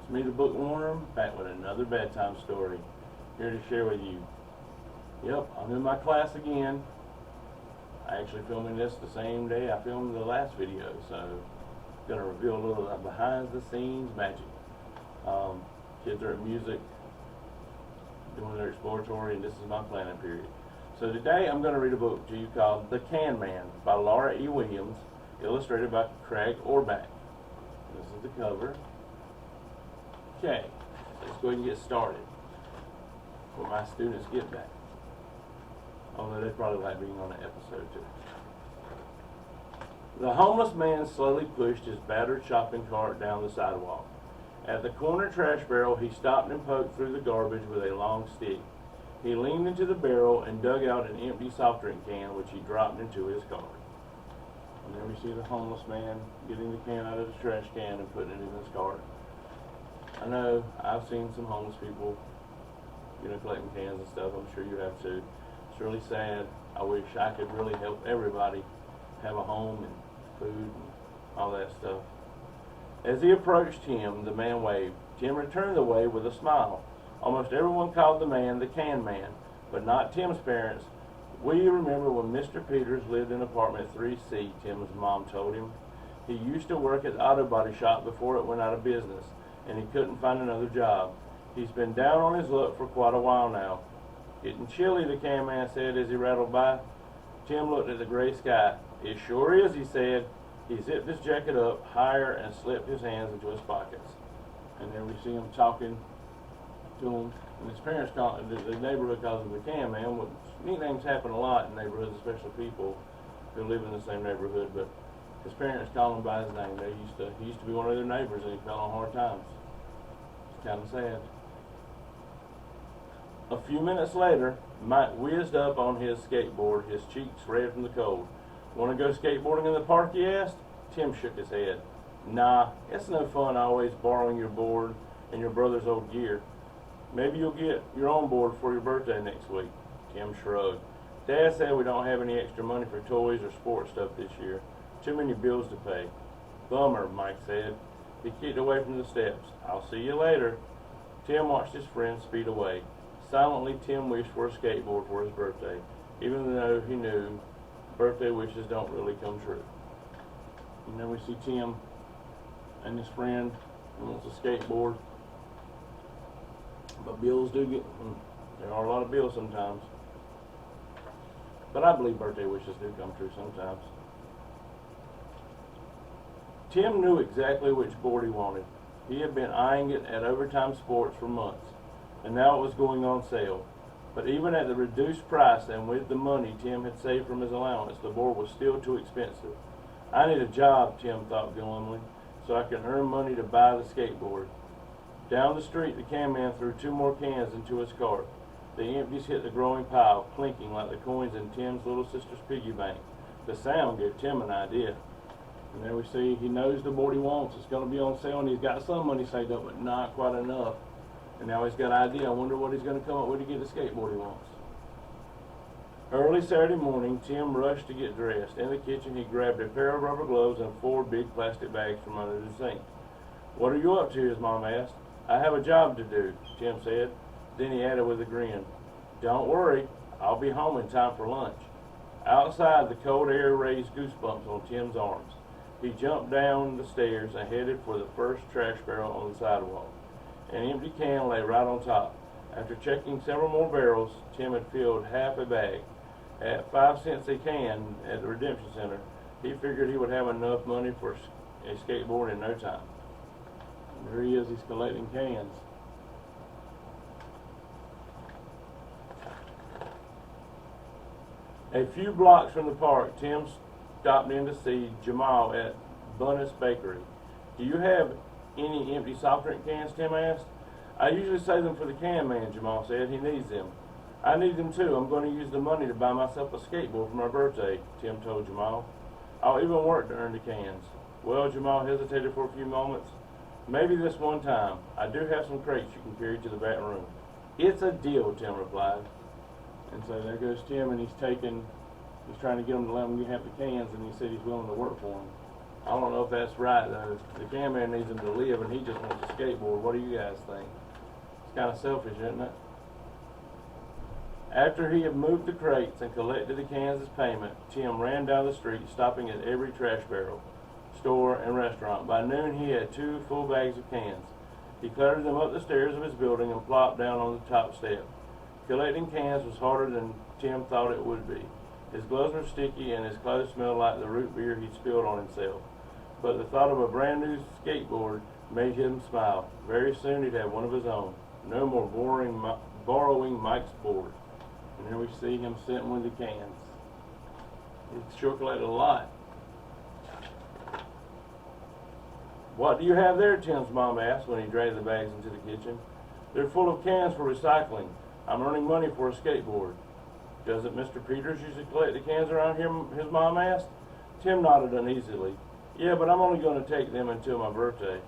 It's me, the Bookworm, back with another bedtime story, here to share with you. Yep, I'm in my class again. I actually filming this the same day I filmed the last video, so I'm going to reveal a little of behind the scenes magic. Kids are at music, doing their exploratory, and this is my planning period. So today I'm going to read a book to you called The Can Man by Laura E. Williams, illustrated by Craig Orback. This is the cover. Okay, let's go ahead and get started before my students get back. Although they probably like being on the episode too. The homeless man slowly pushed his battered shopping cart down the sidewalk. At the corner trash barrel, he stopped and poked through the garbage with a long stick. He leaned into the barrel and dug out an empty soft drink can, which he dropped into his cart. And there we see the homeless man getting the can out of the trash can and putting it in his cart. I know I've seen some homeless people, collecting cans and stuff. I'm sure you have too. It's really sad. I wish I could really help everybody have a home and food and all that stuff. As he approached Tim, the man waved. Tim returned the wave with a smile. Almost everyone called the man the Can Man, but not Tim's parents. We remember when Mr. Peters lived in apartment 3C, Tim's mom told him. He used to work at the auto body shop before it went out of business, and he couldn't find another job. He's been down on his luck for quite a while now. Getting chilly, the Can Man said as he rattled by. Tim looked at the gray sky. It sure is, he said. He zipped his jacket up higher and slipped his hands into his pockets. And then we see him talking to him. And his parents call him, the neighborhood calls him the Can Man. Well, nicknames happen a lot in neighborhoods, especially people who live in the same neighborhood. But his parents call him by his name. He used to be one of their neighbors, and he fell on hard times. It's kind of sad. A few minutes later, Mike whizzed up on his skateboard, his cheeks red from the cold. Want to go skateboarding in the park, he asked? Tim shook his head. Nah, it's no fun always borrowing your board and your brother's old gear. Maybe you'll get your own board for your birthday next week. Tim shrugged. Dad said we don't have any extra money for toys or sports stuff this year. Too many bills to pay. Bummer, Mike said. He kicked away from the steps. I'll see you later. Tim watched his friend speed away. Silently, Tim wished for a skateboard for his birthday, even though he knew birthday wishes don't really come true. And then we see Tim and his friend who wants a skateboard. But bills do there are a lot of bills sometimes. But I believe birthday wishes do come true sometimes. Tim knew exactly which board he wanted. He had been eyeing it at Overtime Sports for months, and now it was going on sale. But even at the reduced price and with the money Tim had saved from his allowance, the board was still too expensive. I need a job, Tim thought glumly, so I can earn money to buy the skateboard. Down the street, the Can Man threw 2 more cans into his cart. The empties hit the growing pile, clinking like the coins in Tim's little sister's piggy bank. The sound gave Tim an idea. And there we see he knows the board he wants. It's going to be on sale, and he's got some money saved up, but not quite enough. And now he's got an idea. I wonder what he's going to come up with to get the skateboard he wants. Early Saturday morning, Tim rushed to get dressed. In the kitchen, he grabbed a pair of rubber gloves and 4 big plastic bags from under the sink. What are you up to? His mom asked. I have a job to do, Tim said. Then he added with a grin, don't worry, I'll be home in time for lunch. Outside, the cold air raised goosebumps on Tim's arms. He jumped down the stairs and headed for the first trash barrel on the sidewalk. An empty can lay right on top. After checking several more barrels, Tim had filled half a bag. At 5 cents a can at the Redemption Center, he figured he would have enough money for a skateboard in no time. And there he is, he's collecting cans. A few blocks from the park, Tim stopped in to see Jamal at Bunnis Bakery. Do you have any empty soft drink cans? Tim asked. I usually save them for the Can Man, Jamal said. He needs them. I need them too. I'm going to use the money to buy myself a skateboard for my birthday, Tim told Jamal. I'll even work to earn the cans. Well, Jamal hesitated for a few moments. Maybe this one time. I do have some crates you can carry to the back room. It's a deal, Tim replied. And so there goes Tim, and he's trying to get them to let him have the cans, and he said he's willing to work for them. I don't know if that's right though. The can man needs him to live and he just wants a skateboard. What do you guys think? It's kind of selfish, isn't it? After he had moved the crates and collected the cans as payment, Tim ran down the street, stopping at every trash barrel, store, and restaurant. By noon, he had 2 full bags of cans. He clattered them up the stairs of his building and plopped down on the top step. Collecting cans was harder than Tim thought it would be. His gloves were sticky and his clothes smelled like the root beer he'd spilled on himself. But the thought of a brand new skateboard made him smile. Very soon he'd have one of his own. No more borrowing Mike's board. And here we see him sitting with the cans. He sure collected a lot. What do you have there? Tim's mom asked when he dragged the bags into the kitchen. They're full of cans for recycling. I'm earning money for a skateboard. Doesn't Mr. Peters usually collect the cans around here? His mom asked. Tim nodded uneasily. Yeah, but I'm only going to take them until my birthday.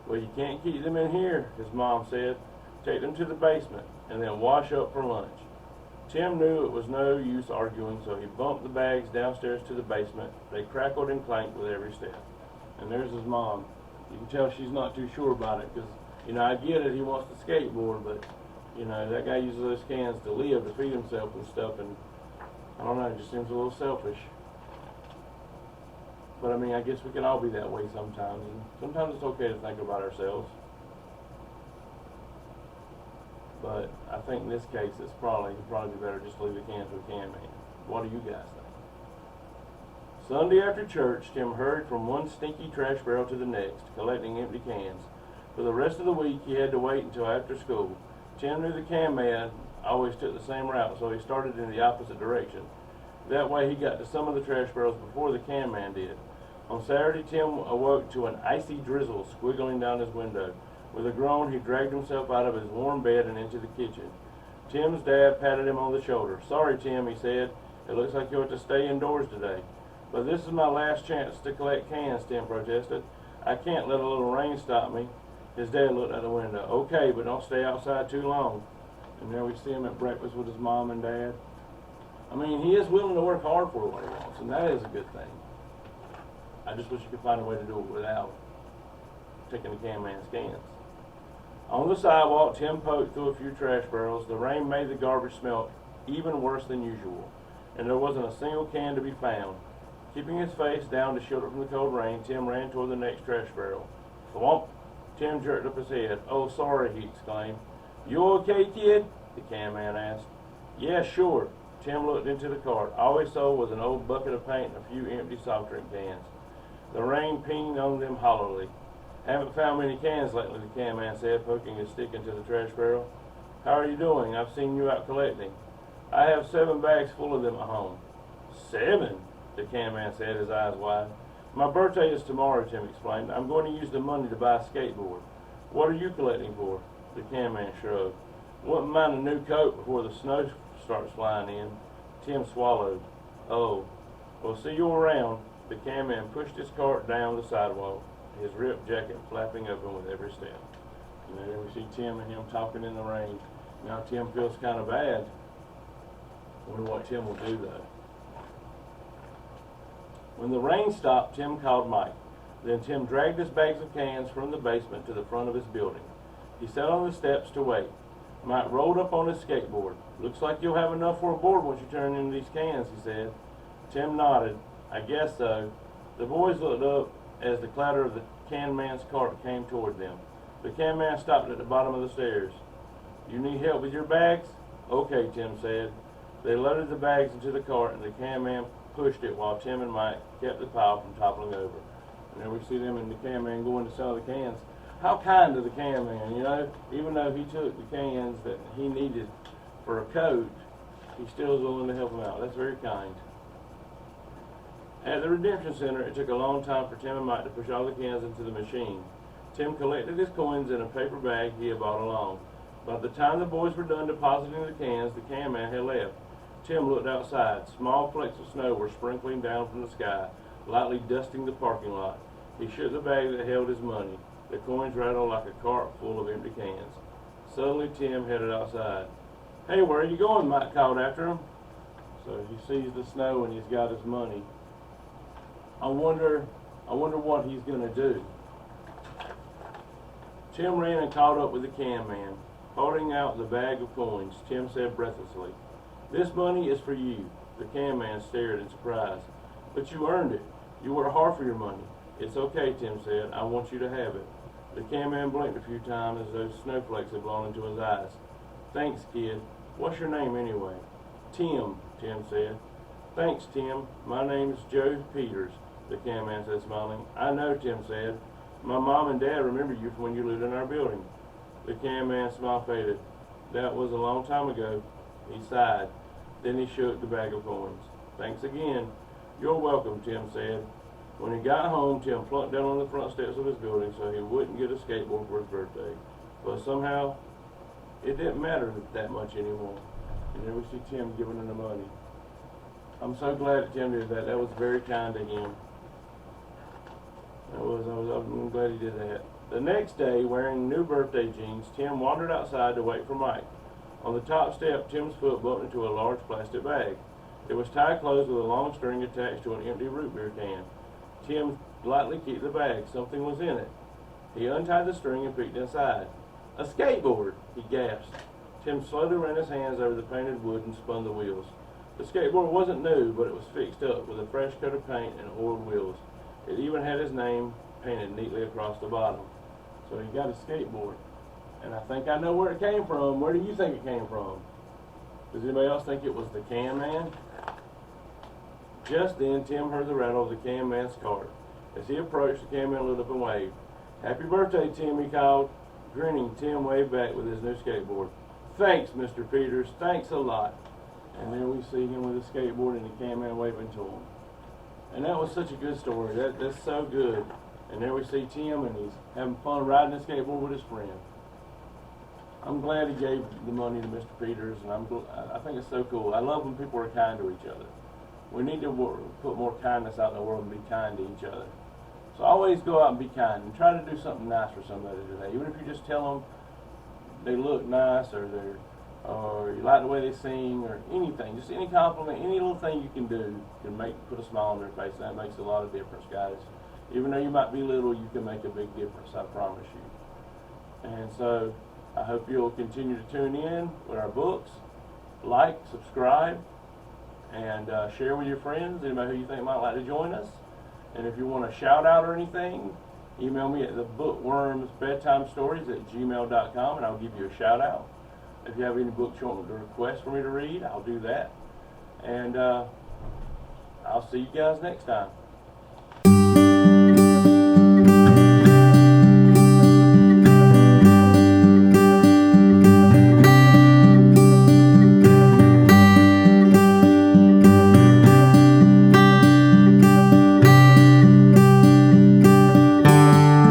Well, you can't keep them in here, his mom said. Take them to the basement and then wash up for lunch. Tim knew it was no use arguing, so he bumped the bags downstairs to the basement. They crackled and clanked with every step. And there's his mom. You can tell she's not too sure about it because, I get it, he wants the skateboard, but, that guy uses those cans to live, to feed himself and stuff, and I don't know, it just seems a little selfish. But, I guess we can all be that way sometimes, and sometimes it's okay to think about ourselves. But I think in this case, it'd probably be better just to leave the cans with the can man. What do you guys think? Sunday after church, Tim hurried from one stinky trash barrel to the next, collecting empty cans. For the rest of the week, he had to wait until after school. Tim knew the can man always took the same route, so he started in the opposite direction. That way, he got to some of the trash barrels before the can man did. On Saturday, Tim awoke to an icy drizzle squiggling down his window. With a groan, he dragged himself out of his warm bed and into the kitchen. Tim's dad patted him on the shoulder. Sorry, Tim, he said. It looks like you'll have to stay indoors today. But this is my last chance to collect cans, Tim protested. I can't let a little rain stop me. His dad looked out the window. Okay, but don't stay outside too long. And there we see him at breakfast with his mom and dad. He is willing to work hard for what he wants, and that is a good thing. I just wish you could find a way to do it without taking the can man's cans. On the sidewalk, Tim poked through a few trash barrels. The rain made the garbage smell even worse than usual, and there wasn't a single can to be found. Keeping his face down to shield it from the cold rain, Tim ran toward the next trash barrel. Thwomp! Tim jerked up his head. Oh, sorry, he exclaimed. You okay, kid? The can man asked. Yeah, sure. Tim looked into the cart. All he saw was an old bucket of paint and a few empty soft drink cans. The rain pinged on them hollowly. Haven't found many cans lately, the can man said, poking his stick into the trash barrel. How are you doing? I've seen you out collecting. I have 7 bags full of them at home. 7? The can man said, his eyes wide. My birthday is tomorrow, Tim explained. I'm going to use the money to buy a skateboard. What are you collecting for? The can man shrugged. Wouldn't mind a new coat before the snow starts flying in. Tim swallowed. Oh, well, see you around. The can man pushed his cart down the sidewalk, his ripped jacket flapping open with every step. There we see Tim and him talking in the rain. Now Tim feels kind of bad. Wonder what Tim will do though. When the rain stopped, Tim called Mike. Then Tim dragged his bags of cans from the basement to the front of his building. He sat on the steps to wait. Mike rolled up on his skateboard. Looks like you'll have enough for a board once you turn in these cans, he said. Tim nodded. I guess so. The boys looked up as the clatter of the can man's cart came toward them. The can man stopped at the bottom of the stairs. You need help with your bags? Okay, Tim said. They loaded the bags into the cart and the can man pushed it while Tim and Mike kept the pile from toppling over. And there we see them and the can man going to sell the cans. How kind of the can man, even though he took the cans that he needed for a coat, he still is willing to help them out. That's very kind. At the Redemption Center, it took a long time for Tim and Mike to push all the cans into the machine. Tim collected his coins in a paper bag he had brought along. By the time the boys were done depositing the cans, the can man had left. Tim looked outside. Small flakes of snow were sprinkling down from the sky, lightly dusting the parking lot. He shook the bag that held his money. The coins rattled like a cart full of empty cans. Suddenly, Tim headed outside. Hey, where are you going? Mike called after him. So he sees the snow and he's got his money. I wonder I wonder what he's going to do. Tim ran and caught up with the can man. Holding out the bag of coins, Tim said breathlessly, "This money is for you." The can man stared in surprise. "But you earned it. You worked hard for your money." "It's okay," Tim said. "I want you to have it." The can man blinked a few times as though snowflakes had blown into his eyes. "Thanks, kid. What's your name anyway?" "Tim," Tim said. "Thanks, Tim. My name's Joe Peters," the can man said, smiling. "I know," Tim said. "My mom and dad remember you from when you lived in our building." The can man's smile faded. "That was a long time ago." He sighed. Then he shook the bag of coins. "Thanks again." "You're welcome," Tim said. When he got home, Tim plunked down on the front steps of his building so he wouldn't get a skateboard for his birthday. But somehow, it didn't matter that much anymore. And there we see Tim giving him the money. I'm so glad that Tim did that. That was very kind to him. I'm glad he did that. The next day, wearing new birthday jeans, Tim wandered outside to wait for Mike. On the top step, Tim's foot bumped into a large plastic bag. It was tied closed with a long string attached to an empty root beer can. Tim lightly kicked the bag. Something was in it. He untied the string and peeked inside. "A skateboard!" he gasped. Tim slowly ran his hands over the painted wood and spun the wheels. The skateboard wasn't new, but it was fixed up with a fresh coat of paint and oiled wheels. It even had his name painted neatly across the bottom. So he got a skateboard. And I think I know where it came from. Where do you think it came from? Does anybody else think it was the can man? Just then, Tim heard the rattle of the can man's cart. As he approached, the can man lit up and waved. "Happy birthday, Tim," he called. Grinning, Tim waved back with his new skateboard. "Thanks, Mr. Peters. Thanks a lot." And there we see him with a skateboard and the can man waving to him. And that was such a good story. That's so good. And there we see Tim, and he's having fun riding a skateboard with his friend. I'm glad he gave the money to Mr. Peters, and I think it's so cool. I love when people are kind to each other. We need to put more kindness out in the world and be kind to each other. So always go out and be kind and try to do something nice for somebody today. Even if you just tell them they look nice, or you like the way they sing, or anything, just any compliment, any little thing you can do can put a smile on their face. That makes a lot of difference, guys. Even though you might be little, you can make a big difference, I promise you. And so I hope you'll continue to tune in with our books, like, subscribe, and share with your friends, anybody who you think might like to join us. And if you want a shout out or anything, email me at the bookwormsbedtimestories@gmail.com, and I'll give you a shout out. If you have any books you want to request for me to read, I'll do that. And I'll see you guys next time.